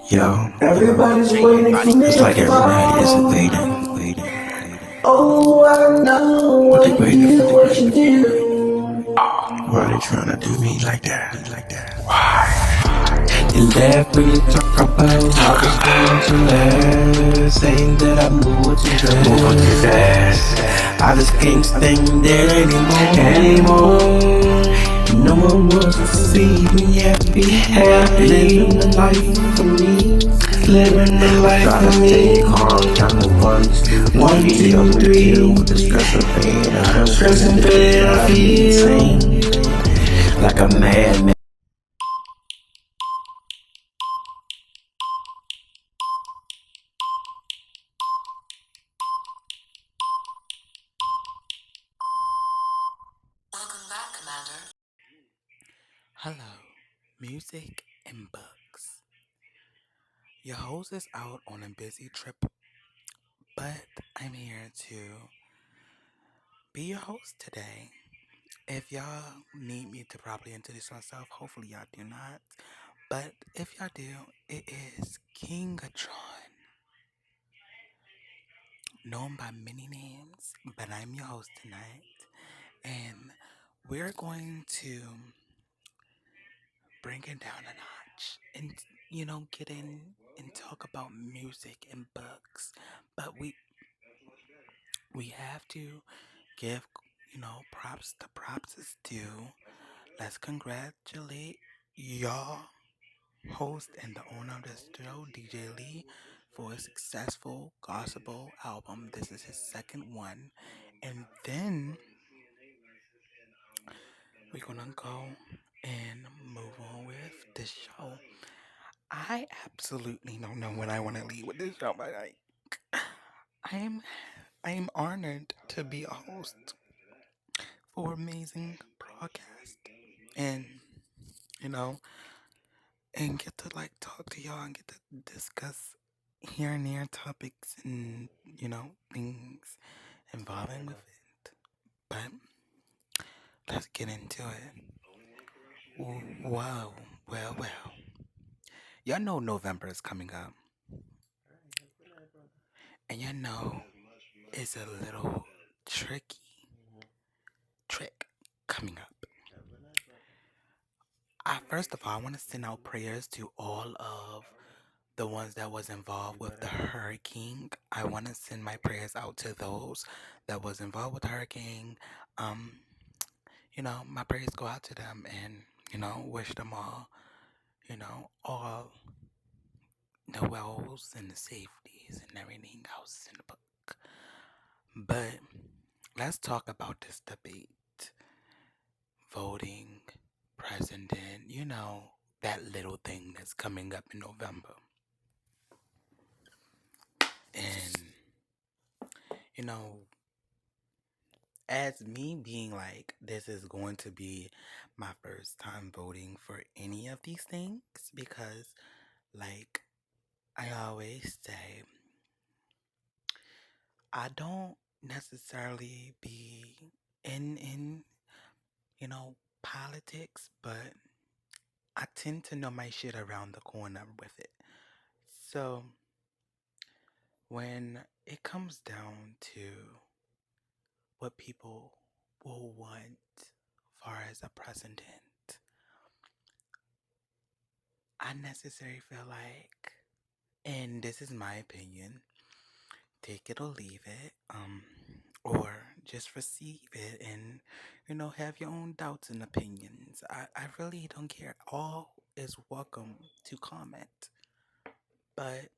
Yo, Everybody's waiting for me it's to like everybody is fall. waiting. Oh, I know What what they you waiting do, for? what you do. Why they trying to do me like that? Why? You laugh when you talk about how it's going to last. Saying that I move too fast. I just can't stand there anymore. No one wants to see me happy. Living the life for me. Living the life for me. Calm down to 1, 2, 3. Deal with the stress and pain. I feel like a madman. Welcome back, Commander. Hello, music and books. Your host is out on a busy trip, but I'm here to be your host today. If y'all need me to properly introduce myself, hopefully y'all do not. But if y'all do, it is KingaTron, known by many names, but I'm your host tonight. And we're going to bring it down a notch and get in and talk about music and books. But we have to give props to props is due. Let's congratulate y'all host and the owner of this show, DJ Lei, for a successful gospel album. This is his second one. And then we're gonna go and move on with this show. I absolutely don't know when I want to leave with this show, but I am honored to be a host for amazing broadcast, and you know, and get to like talk to y'all and get to discuss here and there topics and things involving with it. But let's get into it. Whoa, well. Y'all know November is coming up, and y'all know it's a little trick coming up. First of all, I want to send out prayers to all of the ones that was involved with the hurricane. I want to send my prayers out to those that was involved with the hurricane. Um, my prayers go out to them, and wish them all the wells and the safeties and everything else in the book. But let's talk about this debate, voting president. That little thing that's coming up in November. And, you know, as me being like, this is going to be my first time voting for any of these things because, like, I always say, I don't necessarily be in politics, but I tend to know my shit around the corner with it. So, when it comes down to what people will want far as a president, I necessarily feel like, and this is my opinion, take it or leave it, or just receive it and, have your own doubts and opinions. I really don't care. All is welcome to comment. But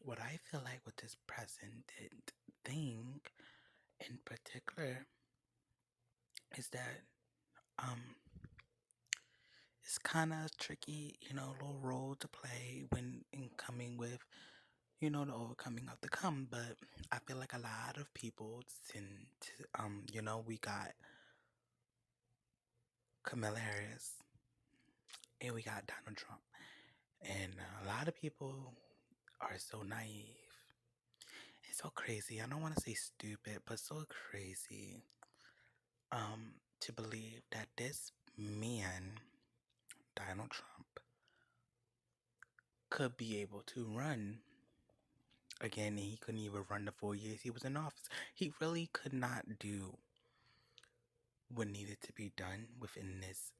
what I feel like with this present thing in particular is that um it's kind of tricky, little role to play when in coming with, the overcoming of the come. But I feel like a lot of people tend to, we got Kamala Harris and we got Donald Trump, and a lot of people are so naive. It's so crazy. I don't want to say stupid, but so crazy. To believe that this man, Donald Trump, could be able to run again, and he couldn't even run the 4 years he was in office. He really could not do what needed to be done within this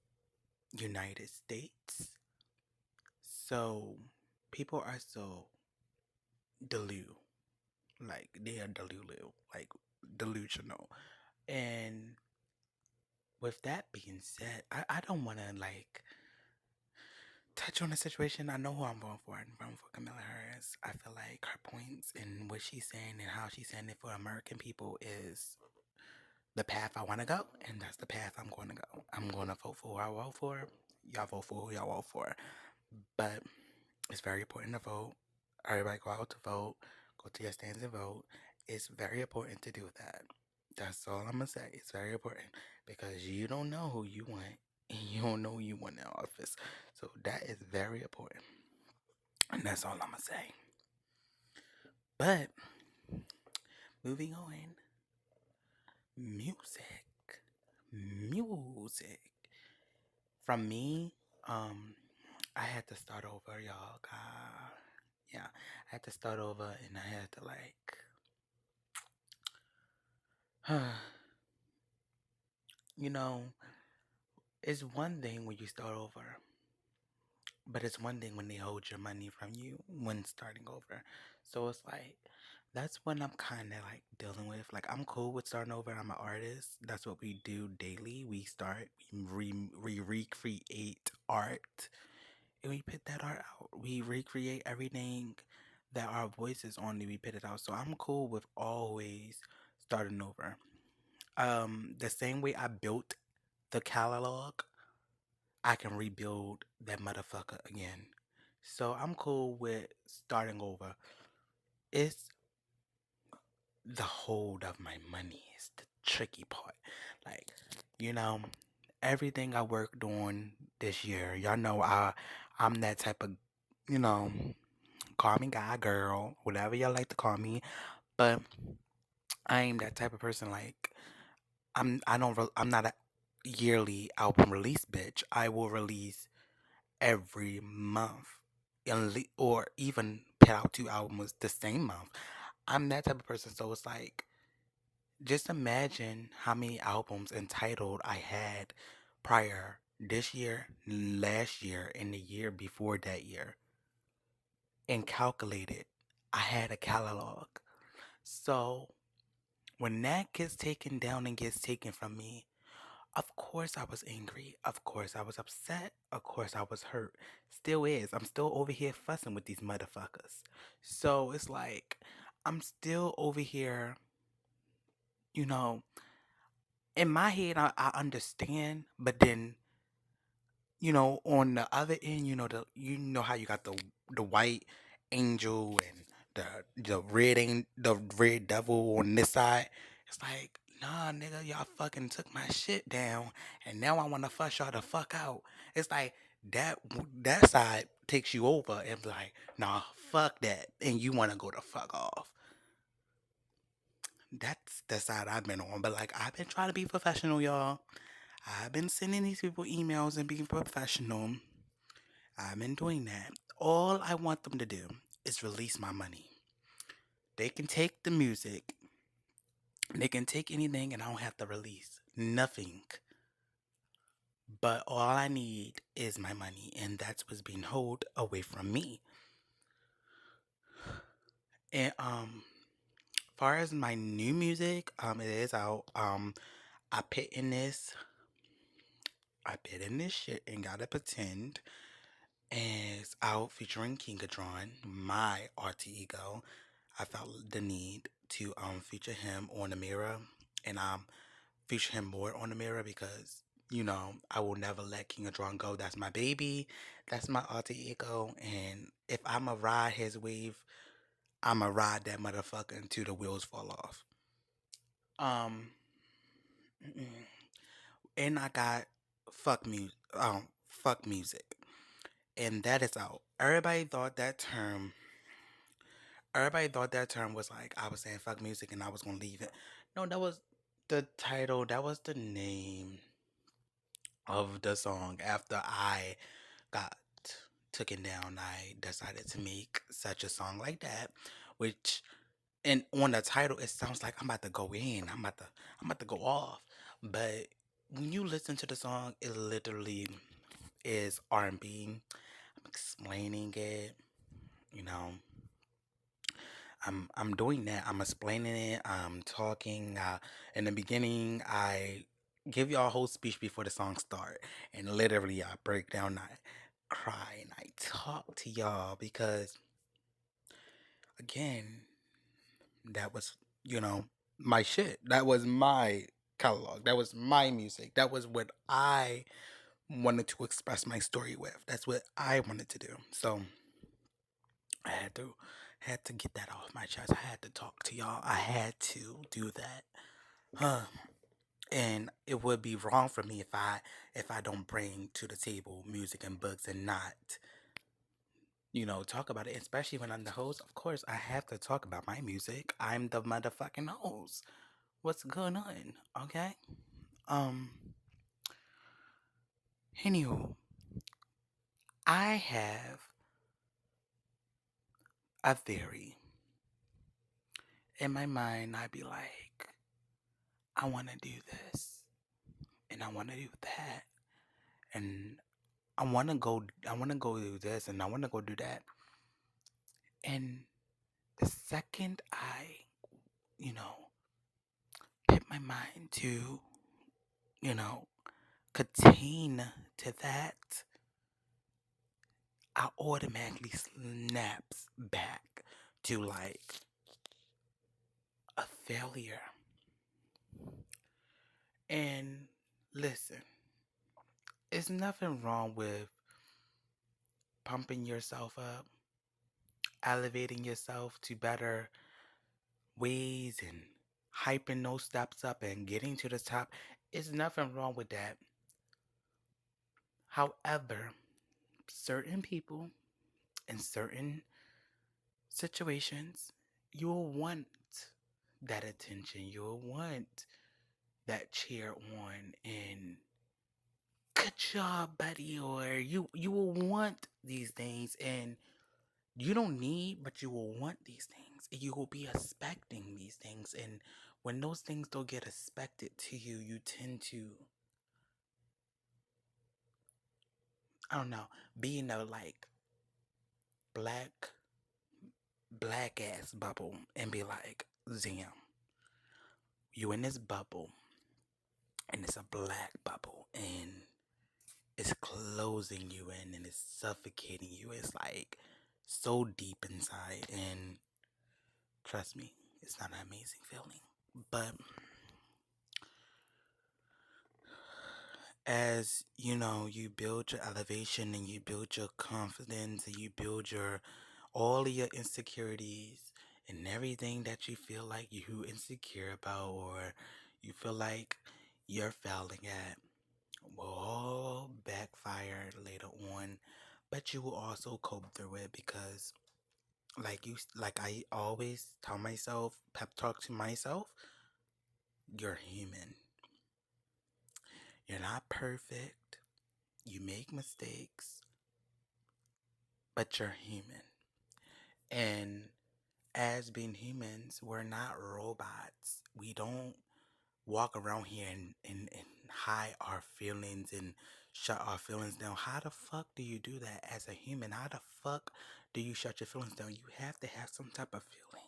United States. So people are so delu, like they are delulu, like delusional. And with that being said, I don't want to like touch on the situation. I know who I'm voting for. I'm voting for Camilla Harris. I feel like her points and what she's saying and how she's saying it for American people is the path I want to go, and that's the path I'm going to go. I'm going to vote for who I vote for. Y'all vote for who y'all vote for. But it's very important to vote. Everybody go out to vote. Go to your stands and vote. It's very important to do that. That's all I'm gonna say. It's very important because you don't know who you want and you don't know who you want in office. So that is very important. And that's all I'm gonna say. But moving on. Music. Music. From me, I had to start over, y'all. Yeah, I had to start over and I had to you know, it's one thing when you start over, but it's one thing when they hold your money from you when starting over. So it's like, that's what I'm kind of like dealing with. Like, I'm cool with starting over. I'm an artist. That's what we do daily. We start, we recreate art, and we put that art out. We recreate everything that our voices only we put it out. So I'm cool with always starting over. The same way I built the catalog, I can rebuild that motherfucker again. So I'm cool with starting over. It's the hold of my money is the tricky part. Like, you know, everything I worked on this year, y'all know I'm that type of, you know, call me guy, girl, whatever y'all like to call me. But I am that type of person. Like, I'm not a yearly album release bitch. I will release every month, or even put out 2 albums the same month. I'm that type of person. So it's like, just imagine how many albums entitled I had prior this year, last year, and the year before that year, and calculated. I had a catalog. So when that gets taken down and gets taken from me, of course I was angry. Of course I was upset. Of course I was hurt. Still is. I'm still over here fussing with these motherfuckers. So it's like, I'm still over here, you know, in my head, I understand, but then, on the other end, you know how you got the white angel and the red devil on this side. It's like, nah, nigga, y'all fucking took my shit down, and now I want to fuss y'all the fuck out. It's like that side takes you over and be like, nah, fuck that, and you want to go the fuck off. That's the side I've been on, but like, I've been trying to be professional, y'all. I've been sending these people emails and being professional. I've been doing that. All I want them to do is release my money. They can take the music, they can take anything, and I don't have to release nothing. But all I need is my money, and that's what's being held away from me. And far as my new music, it is out. I put in this, I put in this shit and gotta pretend. And it's out featuring KingaTron, my alter ego. I felt the need to feature him on the mirror, and feature him more on the mirror because I will never let KingaTron go. That's my baby. That's my alter ego. And if I'ma ride his wave, I'ma ride that motherfucker until the wheels fall off. Um, and I got fuck music, and that is out. Everybody thought that term was like I was saying fuck music and I was gonna leave it. No, that was the title. That was the name of the song after I got took it down, I decided to make such a song like that, which and on the title it sounds like I'm about to go in. I'm about to go off. But when you listen to the song, it literally is R&B. I'm explaining it, you know. I'm doing that. I'm explaining it. I'm talking. In the beginning, I give y'all a whole speech before the song start, and literally I break down, I cry, and I talk to y'all because again, that was my shit. That was my catalog. That was my music. That was what I wanted to express my story with. That's what I wanted to do. So I had to get that off my chest. I had to talk to y'all. I had to do that. Huh. And it would be wrong for me if I don't bring to the table music and books and not, talk about it, especially when I'm the host. Of course, I have to talk about my music. I'm the motherfucking host. What's going on? Okay? Um Anywho, I have a theory. In my mind, I'd be like, I wanna do this and I wanna do that. And I wanna go do this and I wanna go do that. And the second I, you know, put my mind to, you know, contain to that, I automatically snaps back to like a failure. And listen, it's nothing wrong with pumping yourself up, elevating yourself to better ways and hyping those steps up and getting to the top. It's nothing wrong with that. However, certain people in certain situations, you'll want that attention. You'll want that cheer on and good job, buddy, or you will want these things and you don't need, but you will want these things. You will be expecting these things, and when those things don't get expected to you, you tend to, I don't know, be in a like black black ass bubble and be like, damn, you in this bubble and it's a black bubble and it's closing you in and it's suffocating you. It's like so deep inside, and trust me, it's not an amazing feeling. But as you build your elevation and you build your confidence and you build your all of your insecurities and everything that you feel like you insecure about or you feel like you're failing at will all backfire later on, but you will also cope through it because like I always tell myself, pep talk to myself, you're human. You're not perfect. You make mistakes, but you're human. And as being humans, we're not robots. We don't walk around here and hide our feelings and shut our feelings down. How the fuck do you do that as a human? How the fuck do you shut your feelings down? You have to have some type of feeling.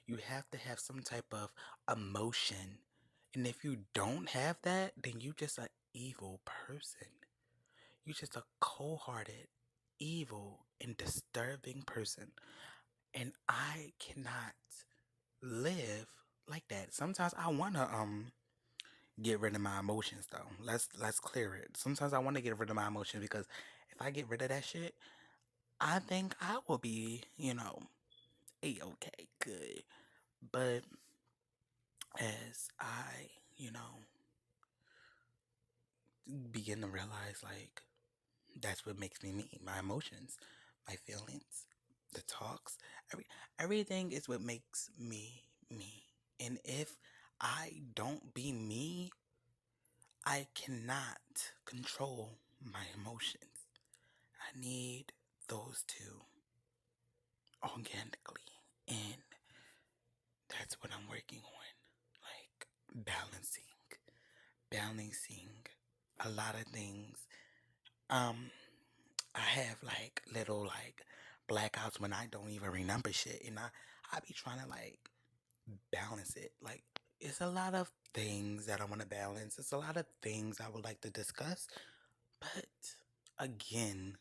You have to have some type of emotion. And if you don't have that, then you just an evil person. You just a cold-hearted, evil, and disturbing person. And I cannot live like that. Sometimes I wanna get rid of my emotions though. Let's clear it. Sometimes I wanna get rid of my emotions because if I get rid of that shit, I think I will be, a-okay, good. But as I, begin to realize like that's what makes me me, my emotions, my feelings, the talks, everything is what makes me me. And if I don't be me, I cannot control my emotions. I need those two organically, and that's what I'm working on, like balancing a lot of things. I have like little like blackouts when I don't even remember shit, and I be trying to like balance it. Like it's a lot of things that I want to balance. It's a lot of things I would like to discuss, but again,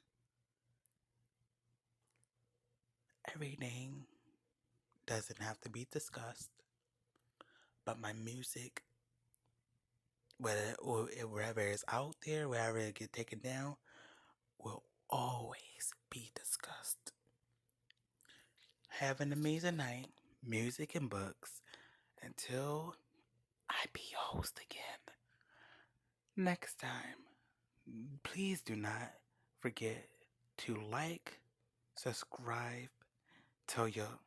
everything doesn't have to be discussed. But my music, wherever it's out there, wherever it get taken down, will always be discussed. Have an amazing night, music and books, until I be your host again. Next time, please do not forget to like, subscribe, tell your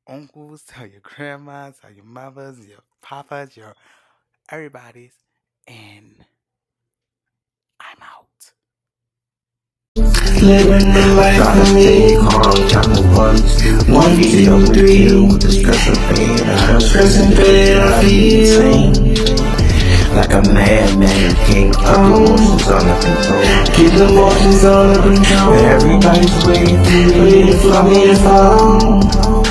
uncles, tell your grandmas, tell your mothers, your papas, your everybody's, and I'm out. Living the life of me. Counting 1, 2, 3. With the stress and pain, I feel like a madman. King of emotions under control. Keep the emotions under control. Everybody's waiting for me to fall.